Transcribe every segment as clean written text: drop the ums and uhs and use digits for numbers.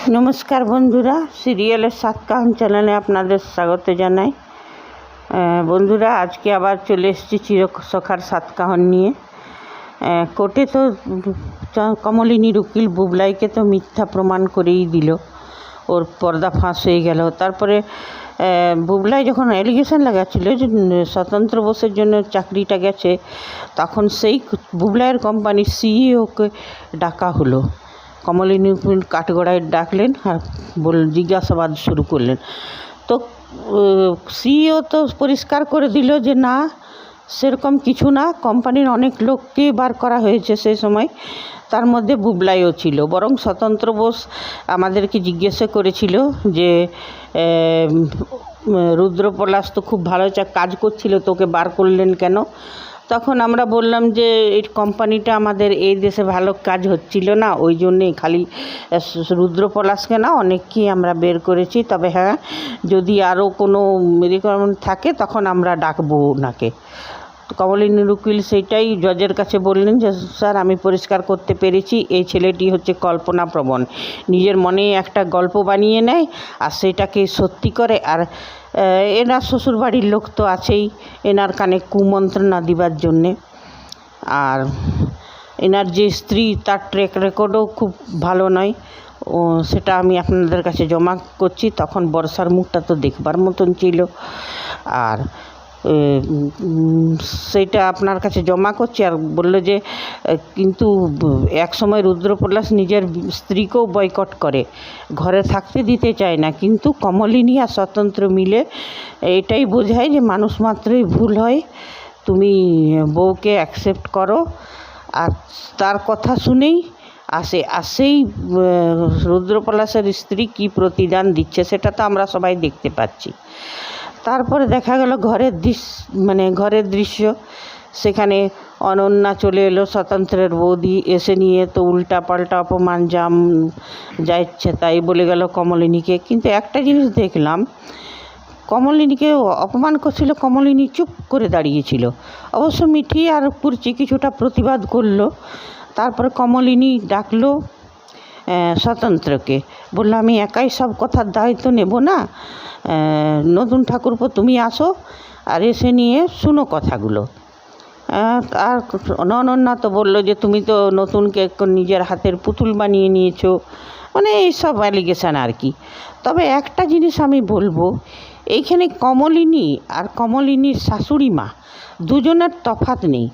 নমস্কার বন্ধুরা, সিরিয়ালের সাতকাহন চ্যানেলে আপনাদের স্বাগত জানাই। বন্ধুরা, আজকে আবার চলে এসেছি চিরসখার সাতকাহন নিয়ে। কোর্টে তো কমলিনীর উকিল বুবলাইকে তো মিথ্যা প্রমাণ করেই দিল, ওর পর্দা ফাঁস হয়ে গেল। তারপরে বুবলাই যখন অ্যালিগেশন লাগাচ্ছিল যে স্বতন্ত্র বোসের জন্য চাকরিটা গেছে, তখন সেই বুবলাইয়ের কোম্পানির সিইওকে ডাকা হলো। কমলিনী উকিল কাঠগড়ায় ডাকলেন আর জিজ্ঞাসাবাদ শুরু করলেন। তো সিইও তো পরিষ্কার করে দিল যে না, সেরকম কিছু না, কোম্পানির অনেক লোককে বার করা হয়েছে সেই সময়, তার মধ্যে বুবলাইও ছিল। বরং স্বতন্ত্র বোস আমাদেরকে জিজ্ঞাসা করেছিল যে রুদ্রপলাশ তো খুব ভালো কাজ করছিল, তোকে বার করলেন কেন? তখন আমরা বললাম যে এই কোম্পানিটা আমাদের এই দেশে ভালো কাজ হচ্ছিল না, ওই জন্যেই খালি রুদ্রপলাশকে না, অনেককেই আমরা বের করেছি। তবে হ্যাঁ, যদি আরও কোনো রিকোয়ারমেন্ট থাকে তখন আমরা ডাকবো ওনাকে। কমলিনীর উকিল সেইটাই জজের কাছে বললেন যে স্যার, আমি পরিষ্কার করতে পেরেছি এই ছেলেটি হচ্ছে কল্পনাপ্রবণ, নিজের মনে একটা গল্প বানিয়ে নেয় আর সেটাকে সত্যি করে। আর এনার শ্বশুরবাড়ির লোক তো আছেই এনার কানে কুমন্ত্রণা দিবার জন্যে। আর এনার যে স্ত্রী, তার ট্র্যাক রেকর্ডও খুব ভালো নয়, সেটা আমি আপনাদের কাছে জমা করছি। তখন বর্ষার মুখটা তো দেখবার মতন ছিল, আর সেইটা আপনার কাছে জমা করছি। আর বললো যে কিন্তু এক সময় রুদ্রপলাশ নিজের স্ত্রীকেও বয়কট করে, ঘরে থাকতে দিতে চায় না, কিন্তু কমলিনী আর স্বতন্ত্র মিলে এটাই বোঝায় যে মানুষ মাত্রই ভুল হয়, তুমি বউকে অ্যাকসেপ্ট করো। আর তার কথা শুনেই আসেই রুদ্রপলাশের স্ত্রী কি প্রতিদান দিচ্ছে সেটা তো আমরা সবাই দেখতে পাচ্ছি। তারপরে দেখা গেল ঘরের দৃশ্য। সেখানে অনন্যা চলে এলো, স্বতন্ত্রের বৌদি এসে নিয়ে তো উল্টা পাল্টা অপমান যা ইচ্ছে তাই বলে গেল কমলিনীকে। কিন্তু একটা জিনিস দেখলাম, কমলিনীকে অপমান করছিল, কমলিনী চুপ করে দাঁড়িয়েছিল। অবশ্য মিঠি আর কুরচি কিছুটা প্রতিবাদ করলো। তারপরে কমলিনী ডাকলো স্বতন্ত্রকে, বললো আমি একাই সব কথার দায়িত্ব নেব না, নতুন ঠাকুরপো তুমি আসো আর এসে নিয়ে শুনো কথাগুলো। আর অনন্যা তো বললো যে তুমি তো নতুনকে নিজের হাতের পুতুল বানিয়ে নিয়েছো, মানে এইসব অ্যালিগেশন আর কি। তবে একটা জিনিস আমি বলবো, এইখানে কমলিনী আর কমলিনীর শাশুড়ি মা দুজনের তফাৎ নেই।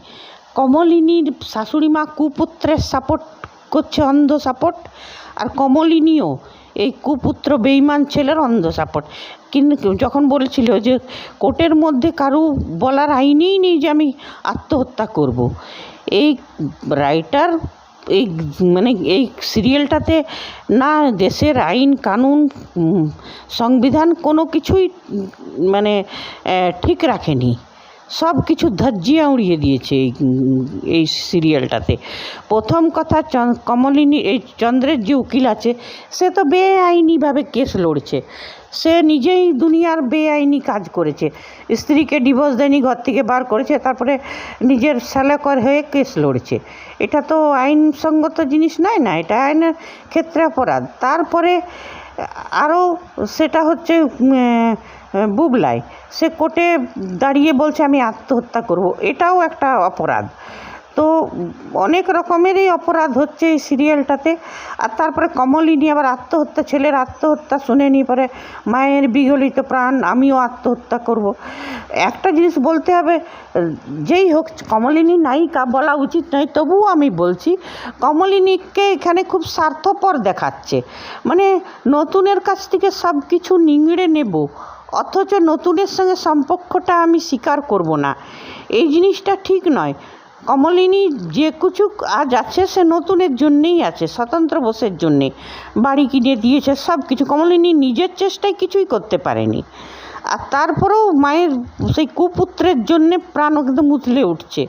কমলিনীর শাশুড়ি মা কুপুত্রের সাপোর্ট করছে, অন্ধ সাপোর্ট, আর কমলিনীও এই কুপুত্র বেঈমান ছেলের অন্ধ সাপোর্ট। কিন্তু যখন বলছিল যে কোর্টের মধ্যে কারু বলার আইনই নেই যে আমি আত্মহত্যা করব, এই রাইটার এই সিরিয়ালটাতে না দেশের আইন কানুন সংবিধান কোনো কিছুই ঠিক রাখেনি, সব কিছু ধাজ্জিয়া উড়িয়ে দিয়েছে এই সিরিয়ালটাতে। প্রথম কথা, কমলিনী এই চন্দ্রের যে উকিল আছে সে তো বেআইনিভাবে কেস লড়ছে, সে নিজেই দুনিয়ার বেআইনি কাজ করেছে, স্ত্রীকে ডিভোর্স দেয়নি, ঘর থেকে বার করেছে, তারপরে নিজের শ্যালকর হয়ে কেস লড়ছে। এটা তো আইনসঙ্গত জিনিস নয় না, এটা আইনের ক্ষেত্রে অপরাধ। তারপরে আরও সেটা হচ্ছে বুবলাই, সে কোর্টে দাঁড়িয়ে বলছে আমি আত্মহত্যা করব, এটাও একটা অপরাধ। তো অনেক রকমেরই অপরাধ হচ্ছে এই সিরিয়ালটাতে। আর তারপরে কমলিনী আবার ছেলের আত্মহত্যা শুনে নিয়ে পরে মায়ের বিগলিত প্রাণ, আমিও আত্মহত্যা করব। একটা জিনিস বলতে হবে, যেই হোক কমলিনী নায়িকা বলা উচিত নয়, তবুও আমি বলছি কমলিনীকে এখানে খুব স্বার্থপর দেখাচ্ছে, মানে নতুনের কাছ থেকে সব কিছু নিংড়ে নেব, অথচ নতুনের সঙ্গে সম্পর্কটা আমি স্বীকার করব না, এই জিনিসটা ঠিক নয়। কমলিনী যে কিছু আজ আছে সে নতুনের জন্যেই আছে, স্বতন্ত্র বোসের জন্যে বাড়ি কিনে দিয়েছে, সব কিছু কমলিনী নিজের চেষ্টায় কিছুই করতে পারেনি। আর তারপরেও মায়ের সেই কুপুত্রের জন্যে প্রাণ একদম উতলে উঠছে।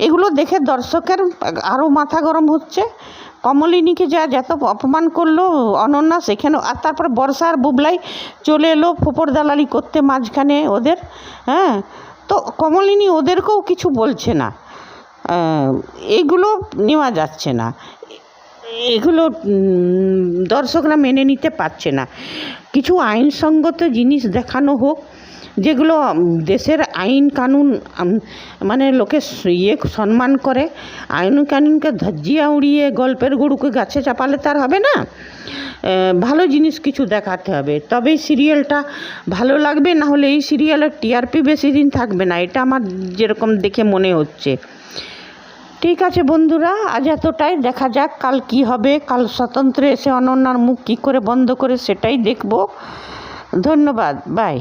এগুলো দেখে দর্শকের আরও মাথা গরম হচ্ছে। কমলিনীকে যত অপমান করলো অনন্যা সেখানে, আর তারপরে বর্ষা আর বুবলাই চলে এলো ফোপর দালালি করতে মাঝখানে ওদের। হ্যাঁ, তো কমলিনী ওদেরকেও কিছু বলছে না, এগুলো নেওয়া যাচ্ছে না। এগুলো দর্শকরা মেনে নিতে পারছে না। কিছু আইনসঙ্গত জিনিস দেখানো হোক, যেগুলো দেশের আইন কানুন মানে লোকে সম্মান করে। আইন কানুনকে ধজ্জিয়া উড়িয়ে গল্পের গরুকে গাছে চাপালে তার হবে না। ভালো জিনিস কিছু দেখাতে হবে, তবেই সিরিয়ালটা ভালো লাগবে। না হলে এই সিরিয়ালের টিআরপি বেশি দিন থাকবে না, এটা আমার যেরকম দেখে মনে হচ্ছে। ঠিক আছে বন্ধুরা, আজ এতটাই। দেখা যাক কাল কি হবে। কাল স্বতন্ত্র এসে অনন্যার মুখ কী করে বন্ধ করে সেটাই দেখব। ধন্যবাদ, বাই।